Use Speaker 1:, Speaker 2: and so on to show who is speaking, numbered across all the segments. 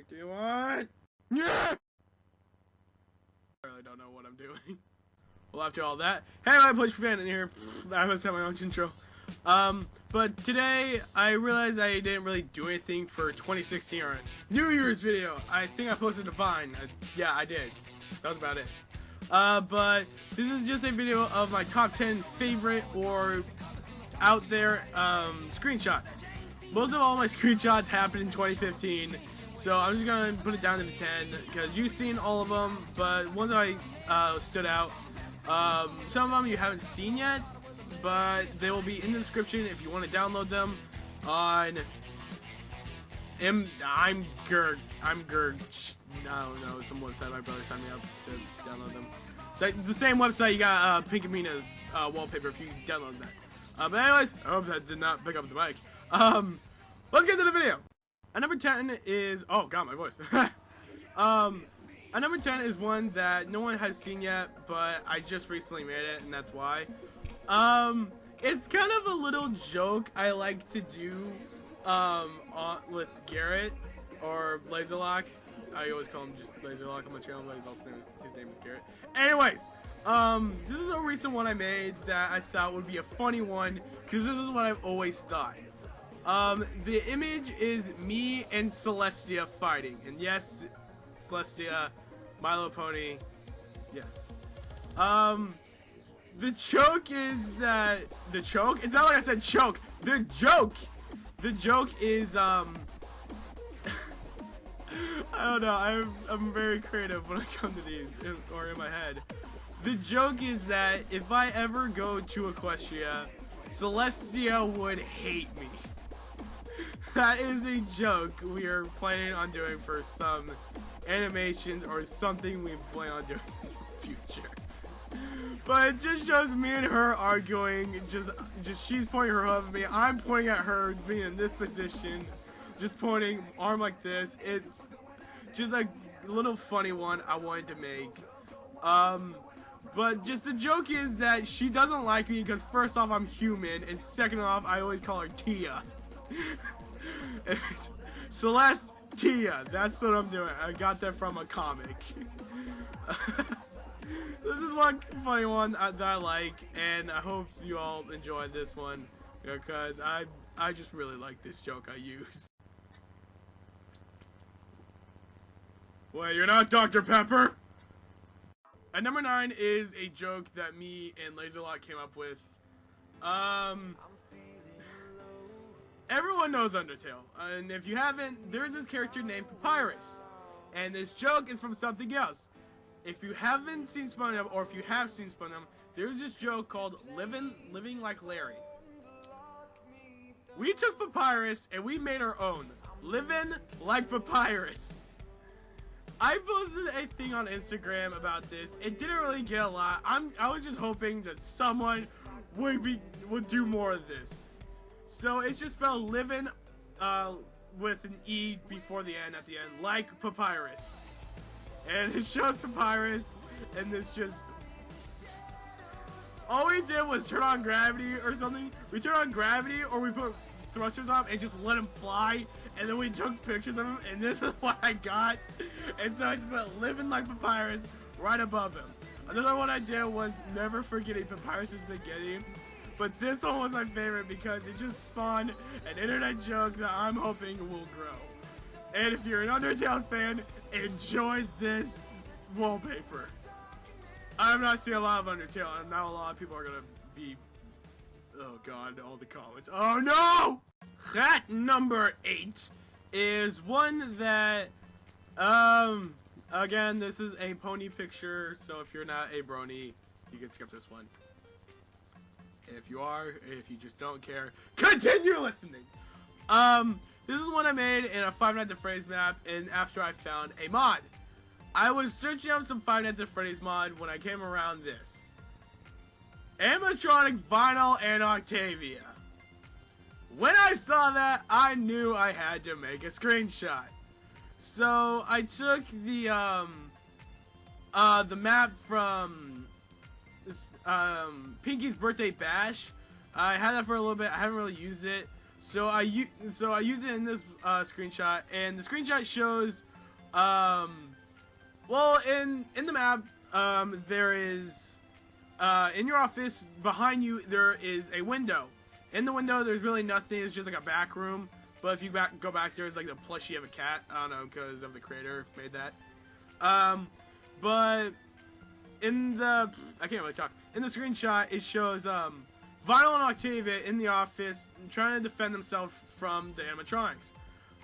Speaker 1: heck do you want? Yeah! I really don't know what I'm doing. Well, after all that, hey, I'm PlushLuigiFan in here. I must have my own intro. But today I realized I didn't really do anything for 2016 or New Year's video. I think I posted a Vine. Yeah, I did. That was about it. But this is just a video of my top 10 favorite or out there screenshots. Most of all my screenshots happened in 2015, so I'm just gonna put it down to 10 because you've seen all of them, but ones that I stood out. Some of them you haven't seen yet, but they will be in the description if you want to download them on I'm Gerg. No, some website my brother signed me up to download them. The same website you got Pink Amina's wallpaper if you download that. But anyways, I hope that did not pick up the mic. Let's get to the video. At number 10 is, oh god, my voice. At number 10 is one that no one has seen yet, but I just recently made it, and that's why. It's kind of a little joke I like to do with Garrett or Laserlock. I always call him just Laserlock on my channel, but his name is Garrett. Anyways, this is a recent one I made that I thought would be a funny one, because this is what I've always thought. The image is me and Celestia fighting, and yes, Celestia, My Little Pony, yes. The joke is that, it's not like I said choke, the joke is, I don't know, I'm very creative when I come to these, or in my head. The joke is that if I ever go to Equestria, Celestia would hate me. That is a joke we are planning on doing for some animations or something we plan on doing in the future. But it just shows me and her arguing, just she's pointing her hoof at me, I'm pointing at her, being in this position, just pointing, arm like this. It's just a little funny one I wanted to make. But just the joke is that she doesn't like me because first off I'm human, and second off I always call her Tia. Celestia, that's what I'm doing. I got that from a comic. This is one funny one that I like, and I hope you all enjoyed this one because I just really like this joke I use. Wait, you're not Dr. Pepper? At number 9 is a joke that me and Laserlock came up with. Everyone knows Undertale, and if you haven't, there's this character named Papyrus, and this joke is from something else. If you haven't seen SpongeBob, or if you have seen SpongeBob, there's this joke called Living Like Larry. We took Papyrus and we made our own, Living Like Papyrus. I posted a thing on Instagram about this. It didn't really get a lot. I was just hoping that someone would do more of this. So it's just spelled living with an E before the N at the end, like Papyrus. And it shows Papyrus, and this just... all we did was turn on gravity or something. We turned on gravity, or we put thrusters on and just let him fly, and then we took pictures of him, and this is what I got. And so I just put living like Papyrus right above him. Another one I did was never forgetting Papyrus's beginning. But this one was my favorite because it just spawned an internet joke that I'm hoping will grow. And if you're an Undertale fan, enjoy this wallpaper. I'm not seeing a lot of Undertale, and now a lot of people are gonna be... oh god, all the comments. Oh no! At number 8 is one that, again, this is a pony picture, so if you're not a brony, you can skip this one. And if you are, if you just don't care, continue listening! This is one I made in a Five Nights at Freddy's map, and after I found a mod. I was searching up some Five Nights at Freddy's mod when I came around this. Animatronic Vinyl and Octavia. When I saw that, I knew I had to make a screenshot. So I took the map from Pinky's Birthday Bash. I had that for a little bit. I haven't really used it. So I used it in this screenshot, and the screenshot shows Well, in the map, there is, in your office, behind you, there is a window. In the window, there's really nothing. It's just like a back room. But if you go back there, it's like the plushie of a cat. I don't know, because of the creator made that. But in the, I can't really talk. In the screenshot, it shows, Vinyl and Octavia in the office trying to defend themselves from the animatronics.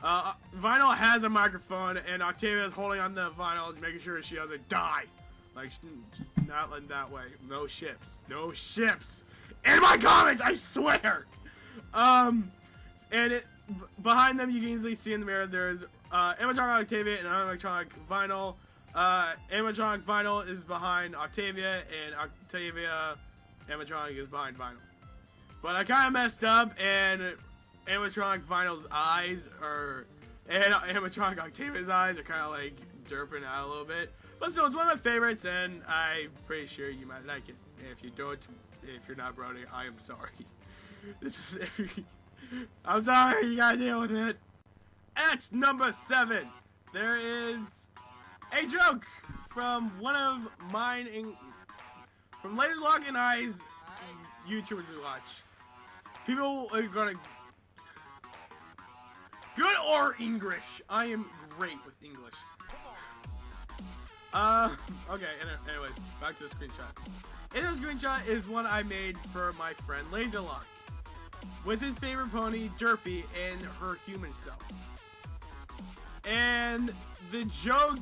Speaker 1: Vinyl has a microphone, and Octavia is holding on to Vinyl, making sure she doesn't die. Like, not like that way. No ships. No ships. In my comments, I swear! And behind them, you can easily see in the mirror, there's, animatronic Octavia and animatronic Vinyl. Animatronic Vinyl is behind Octavia, and Octavia animatronic is behind Vinyl. But I kind of messed up, and animatronic Vinyl's eyes and animatronic Octavia's eyes are kind of like derping out a little bit. But still, it's one of my favorites, and I'm pretty sure you might like it. And if you don't, if you're not browning, I am sorry. This is I'm sorry, you gotta deal with it. At number 7, there is a joke from one of mine, from LaserLock and I's YouTubers we watch. People are gonna... Good or English? I am great with English. Okay, anyways, back to the screenshot. In this screenshot is one I made for my friend LaserLock, with his favorite pony, Derpy, and her human self. And the joke,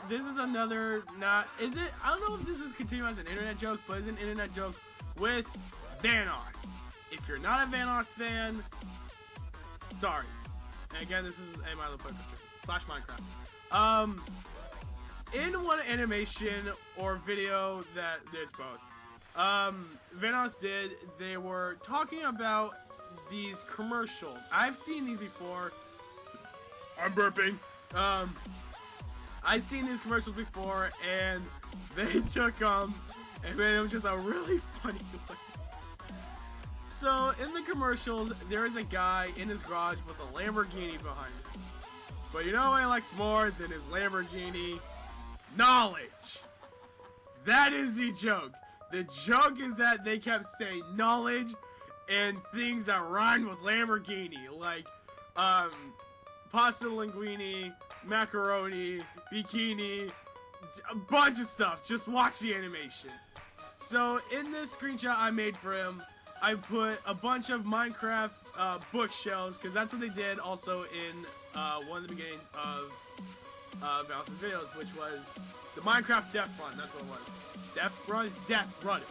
Speaker 1: this is another, I don't know if this is continuing as an internet joke, but it's an internet joke with Vanoss. If you're not a Vanoss fan, sorry. And again, this is a My Little Pony / Minecraft. In one animation or video that it's both, Vanoss did, they were talking about these commercials. I've seen these before. I'm burping. I've seen these commercials before, and they took them and made them just a really funny one. So, in the commercials, there is a guy in his garage with a Lamborghini behind him. But you know what he likes more than his Lamborghini? Knowledge! That is the joke. The joke is that they kept saying knowledge and things that rhyme with Lamborghini, like, pasta linguine, macaroni, bikini, a bunch of stuff. Just watch the animation. So, in this screenshot I made for him, I put a bunch of Minecraft bookshelves, because that's what they did also in one of the beginning of Vanoss's videos, which was the Minecraft Death Run. That's what it was. Death Run? Death Run.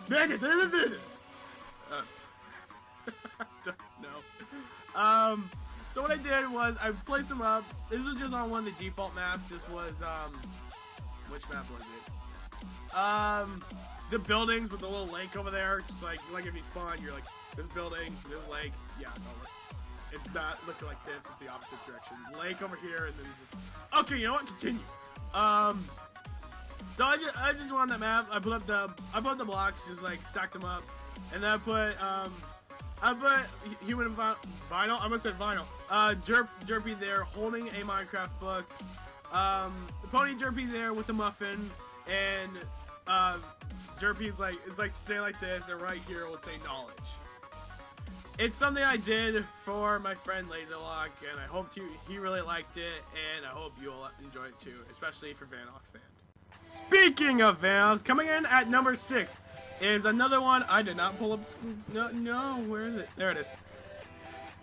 Speaker 1: Don't know. So what I did was I placed them up. This was just on one of the default maps. This was, which map was it? The buildings with the little lake over there. Just like if you spawn, you're like, this building, this lake. Yeah, no, it's not looking like this. It's the opposite direction. Lake over here, and then just... Okay, you know what? Continue. So I just went on that map. I put up the blocks, just like stacked them up, and then I put human vinyl. I almost said vinyl. Derpy there holding a Minecraft book. The pony Derpy there with the muffin, and Derpy's like, it's like stay like this, and right here will say knowledge. It's something I did for my friend LaserLock, and I hope he really liked it, and I hope you'll enjoy it too, especially if you're a Vanoss fan. Speaking of Vanoss, coming in at number 6 is another one I did not pull up. No, where is it? There it is.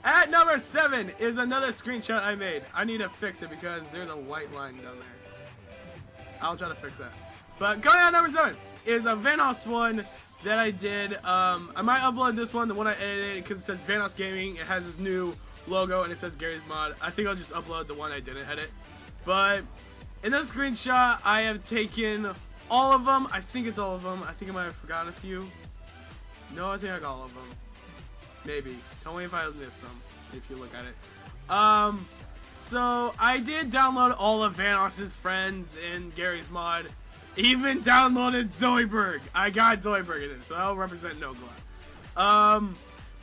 Speaker 1: At number 7 is another screenshot I made. I need to fix it because there's a white line down there. I'll try to fix that. But going at number 7 is a Vanoss one that I did. I might upload this one, the one I edited, because it says Vanoss Gaming. It has this new logo and it says Gary's Mod. I think I'll just upload the one I didn't edit. But in this screenshot, I have taken all of them. I think it's all of them. I think I might have forgotten a few. No, I think I got all of them. Maybe. Tell me if I missed some, if you look at it. So I did download all of Vanoss's friends in Gary's Mod. Even downloaded Zoidberg. I got Zoidberg in it, so I'll represent No Glow.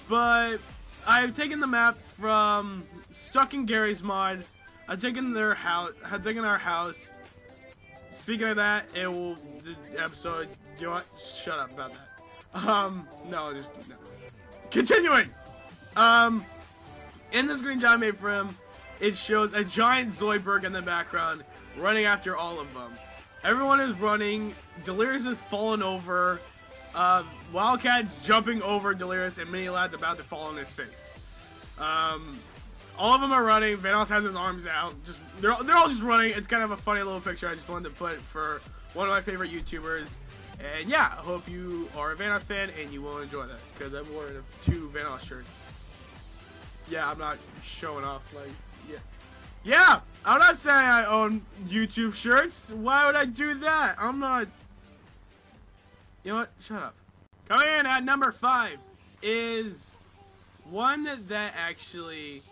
Speaker 1: But I've taken the map from Stuck in Gary's Mod, I've taken their house. Have taken our house. Speaking of that, the episode. Do you want? Shut up about that. No, just no. Continuing. In the screenshot I made for him, it shows a giant Zoidberg in the background running after all of them. Everyone is running. Delirious is falling over. Wildcat's jumping over Delirious, and Mini Lad's about to fall on his face. All of them are running. Vanos has his arms out. They're all just running. It's kind of a funny little picture I just wanted to put for one of my favorite YouTubers. And yeah, I hope you are a Vanos fan and you will enjoy that, because I've worn 2 Vanos shirts. Yeah, I'm not showing off, like, yeah. Yeah, I'm not saying I own YouTube shirts. Why would I do that? I'm not. You know what? Shut up. Coming in at number 5 is one that actually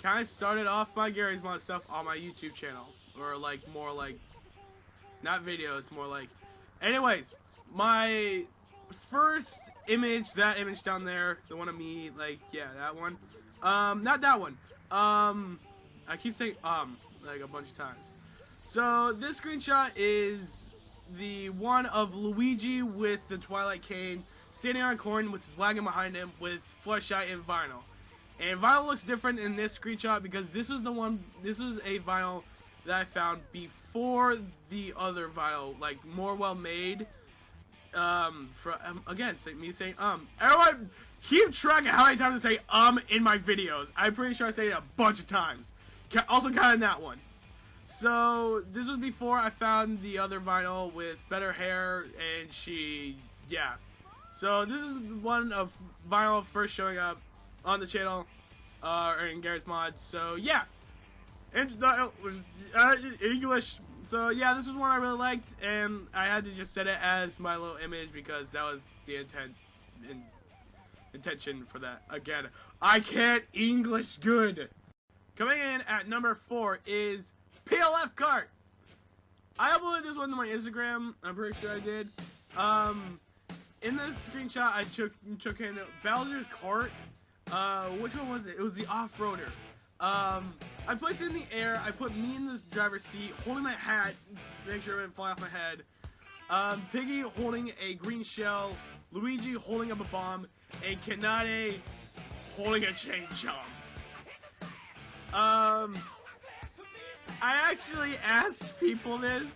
Speaker 1: kind of started off my Gary's Mod stuff on my YouTube channel. Or like, more like, not videos, more like. Anyways, my first image, that image down there, the one of me, like, yeah, that one. Not that one. I keep saying, like a bunch of times. So, this screenshot is the one of Luigi with the Twilight Cane standing on a coin with his wagon behind him with Fleshlight and vinyl. And vinyl looks different in this screenshot because this is a vinyl that I found before the other vinyl, like more well made. Again, me saying everyone keep track of how many times I say in my videos. I'm pretty sure I say it a bunch of times. Also counting that one. So this was before I found the other vinyl with better hair, and yeah. So this is one of vinyl first showing up on the channel, or in Gary's Mod. So yeah, and English. So yeah, this was one I really liked, and I had to just set it as my little image because that was the intention for that. Again, I can't English good. Coming in at number 4 is PLF Cart. I uploaded this one to my Instagram. I'm pretty sure I did. In this screenshot, I took in Bowser's cart. Which one was it? It was the off-roader. I placed it in the air. I put me in the driver's seat, holding my hat, make sure it didn't fly off my head. Piggy holding a green shell, Luigi holding up a bomb, and Kanade holding a chain chomp. I actually asked people this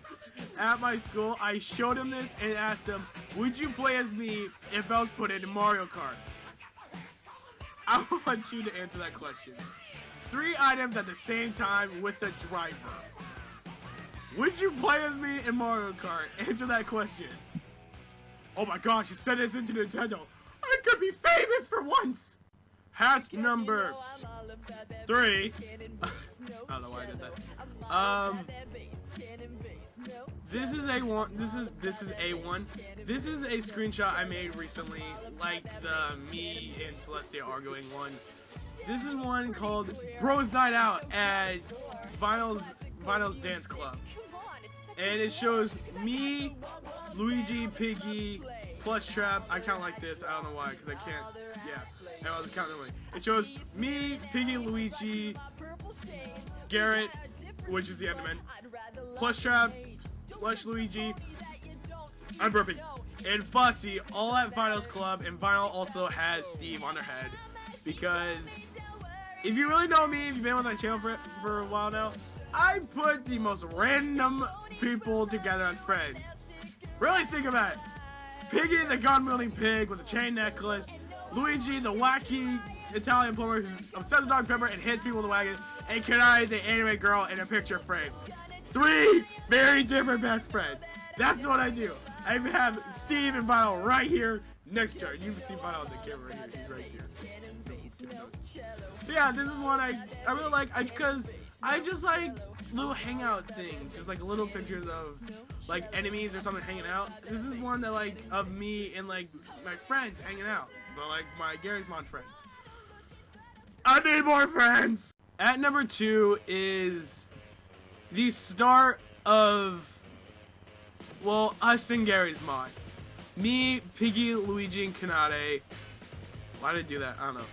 Speaker 1: at my school. I showed them this and asked them, would you play as me if I was put in Mario Kart? I want you to answer that question. 3 items at the same time with the driver. Would you play as me in Mario Kart? Answer that question. Oh my gosh, you sent this into Nintendo. I could be famous for once! Hat number 3. I don't know why I did that. This is A1. This is A1. This is a screenshot I made recently, like the me and Celestia arguing one. This is one called Bros Night Out at Vinyl's Dance Club. And it shows me, Luigi, Piggy, Plush Trap. I count like this. I don't know why, because I can't. Yeah, I was counting away. It shows me, Piggy, Luigi, Garrett, which is the Enderman, Plush Trap, Plush Luigi. I'm burping. And Foxy, all at Vinyl's Club. And Vinyl also has Steve on their head, because if you really know me, if you've been on my channel for a while now, I put the most random people together as friends. Really think about it. Piggy, the gun-wielding pig with a chain necklace. Luigi, the wacky Italian plumber who's obsessed with Dr. Pepper and hits people in the wagon. And Kanai, the anime girl in a picture frame. 3 very different best friends. That's what I do. I have Steve and Vinyl right here next to her. You can see Vinyl on the camera right here. He's right here. So yeah, this is one I really like, because I just like little hangout things, just like little pictures of like enemies or something hanging out. This is one that like of me and like my friends hanging out, but like my Gary's Mod friends. I need more friends. At number 2 is the start of, well, us and Gary's Mod. Me, Piggy, Luigi, and Kanade. Why did I do that? I don't know.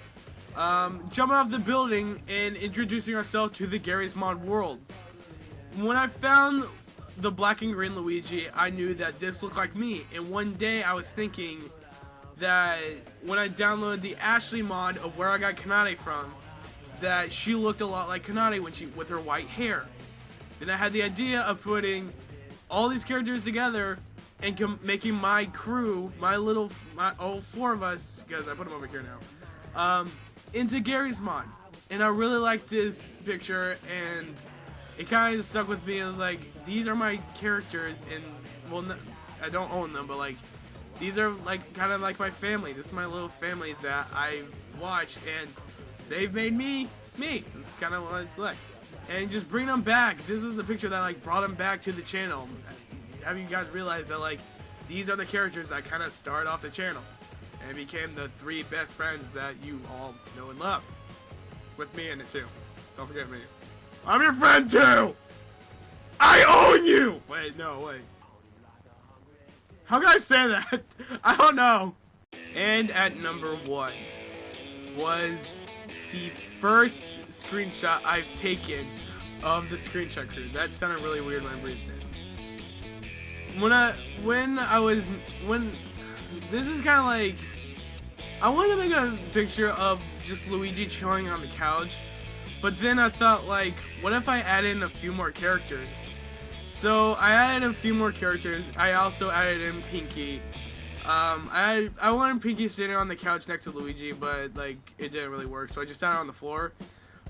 Speaker 1: jumping off the building and introducing ourselves to the Garry's Mod world. When I found the black and green Luigi, I knew that this looked like me, and one day I was thinking that when I downloaded the Ashley mod of where I got Kanade from, that she looked a lot like Kanade with her white hair. Then I had the idea of putting all these characters together and making my crew, all 4 of us, because I put them over here now, into Garry's Mod. And I really liked this picture, and it kind of stuck with me. I was like, these are my characters, and, well, no, I don't own them, but, like, these are, like, kind of like my family. This is my little family that I watch, and they've made me. It's kind of what it's like. And just bring them back. This is the picture that, like, brought them back to the channel. Have you guys realized that, like, these are the characters that kind of started off the channel and became the 3 best friends that you all know and love. With me in it, too. Don't forget me. I'm your friend, too! I own you! Wait, no, wait. How can I say that? I don't know. And at number 1 was the first screenshot I've taken of the screenshot crew. That sounded really weird when I breathed in. This is kind of like, I wanted to make a picture of just Luigi chilling on the couch, but then I thought, like, what if I added in a few more characters? So I added a few more characters. I also added in Pinky. I wanted Pinky sitting on the couch next to Luigi, but, like, it didn't really work, so I just sat on the floor.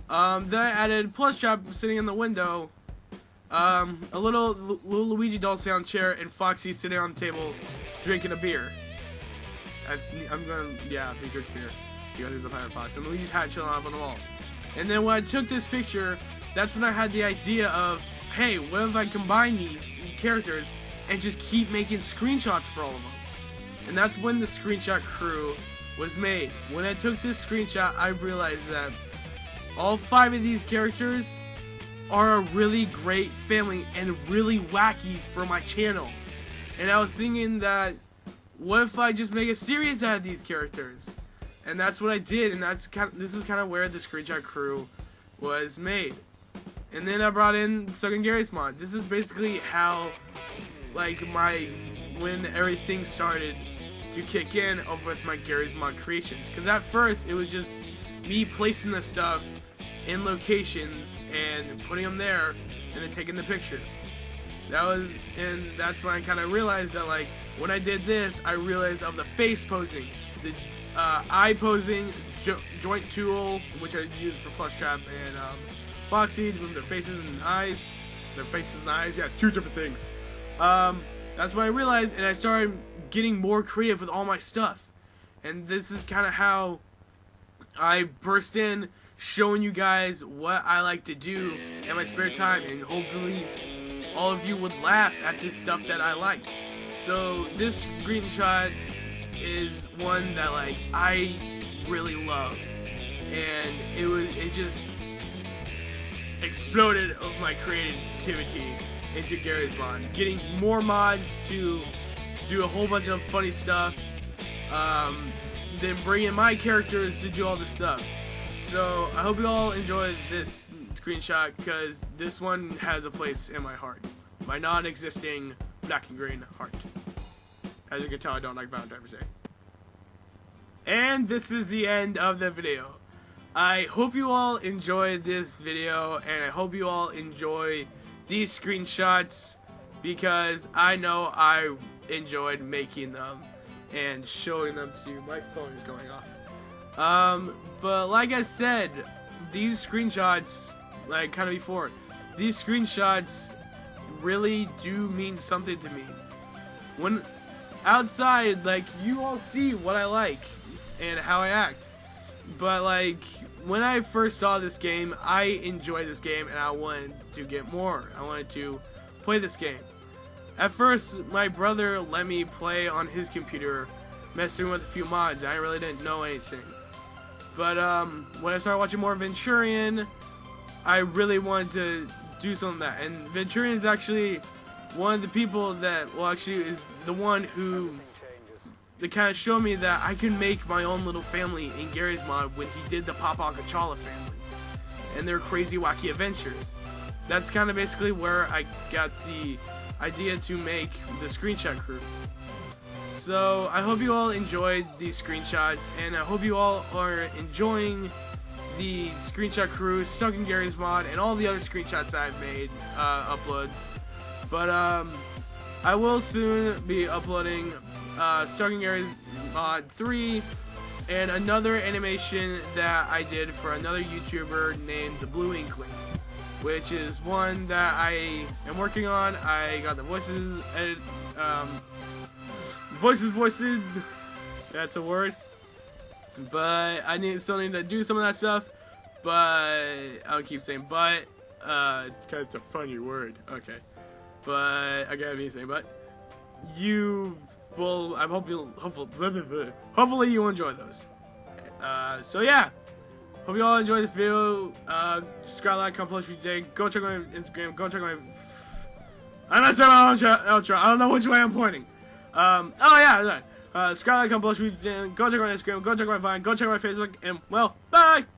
Speaker 1: Then I added PlushLuigiFan sitting in the window, a little Luigi doll sitting on a chair, and Foxy sitting on the table drinking a beer. He drinks beer because he's a pirate fox. And Luigi's hat chilling up on the wall. And then when I took this picture, that's when I had the idea of, hey, what if I combine these characters and just keep making screenshots for all of them? And that's when the screenshot crew was made. When I took this screenshot, I realized that all 5 of these characters are a really great family and really wacky for my channel. And I was thinking that, what if I just make a series out of these characters? And that's what I did, and this is kind of where the screenshot crew was made. And then I brought in Stuck in Garry's Mod. This is basically how, like, when everything started to kick in over with my Garry's Mod creations. Because at first, it was just me placing the stuff in locations and putting them there and then taking the picture. That's when I kind of realized that, like, when I did this, I realized of the face posing, the eye posing, joint tool, which I use for PlushLuigiFan and Foxy to move their faces and eyes. Yeah, it's 2 different things. That's when I realized, and I started getting more creative with all my stuff. And this is kind of how I burst in, showing you guys what I like to do in my spare time, and hopefully all of you would laugh at this stuff that I like. So this screenshot is one that, like, I really love, and it just exploded of my creativity into Garry's Mod, getting more mods to do a whole bunch of funny stuff, then bringing my characters to do all this stuff. So I hope you all enjoyed this screenshot, because this one has a place in my heart, my non-existing black and green heart. As you can tell, I don't like Valentine's Day. And this is the end of the video. I hope you all enjoyed this video, and I hope you all enjoy these screenshots, because I know I enjoyed making them and showing them to you. My phone is going off. But like I said, these screenshots, like kind of before, these screenshots really do mean something to me. When outside, like, you all see what I like and how I act, but, like, when I first saw this game, I enjoyed this game and I wanted to get more. I wanted to play this game. At first, my brother let me play on his computer, messing with a few mods. I really didn't know anything. But when I started watching more Venturian, I really wanted to do some of that. And Venturian is actually one of the people that, well, actually is the one who that kind of showed me that I can make my own little family in Gary's mod when he did the Papa Kachala family and their crazy wacky adventures. That's kind of basically where I got the idea to make the screenshot crew. So I hope you all enjoyed these screenshots, and I hope you all are enjoying the screenshot crew, Stuck in Gary's mod, and all the other screenshots that I've made, uploads. But I will soon be uploading Stuck in Gary's mod 3 and another animation that I did for another YouTuber named the Blue Inkling, which is one that I am working on. I got the voices edited, voices, that's a word, but I still need to do some of that stuff, but I don't keep saying but, because it's a funny word, okay, but I gotta be saying but, you will, hopefully you'll enjoy those, so yeah, hope you all enjoy this video. Subscribe, like, comment, post today. Go check my Instagram. Go check my. I'm not saying my own outro. I don't know which way I'm pointing. Oh yeah. Subscribe, like, comment, post today. Go check my Instagram. Go check my Vine. Go check my Facebook. And well, bye.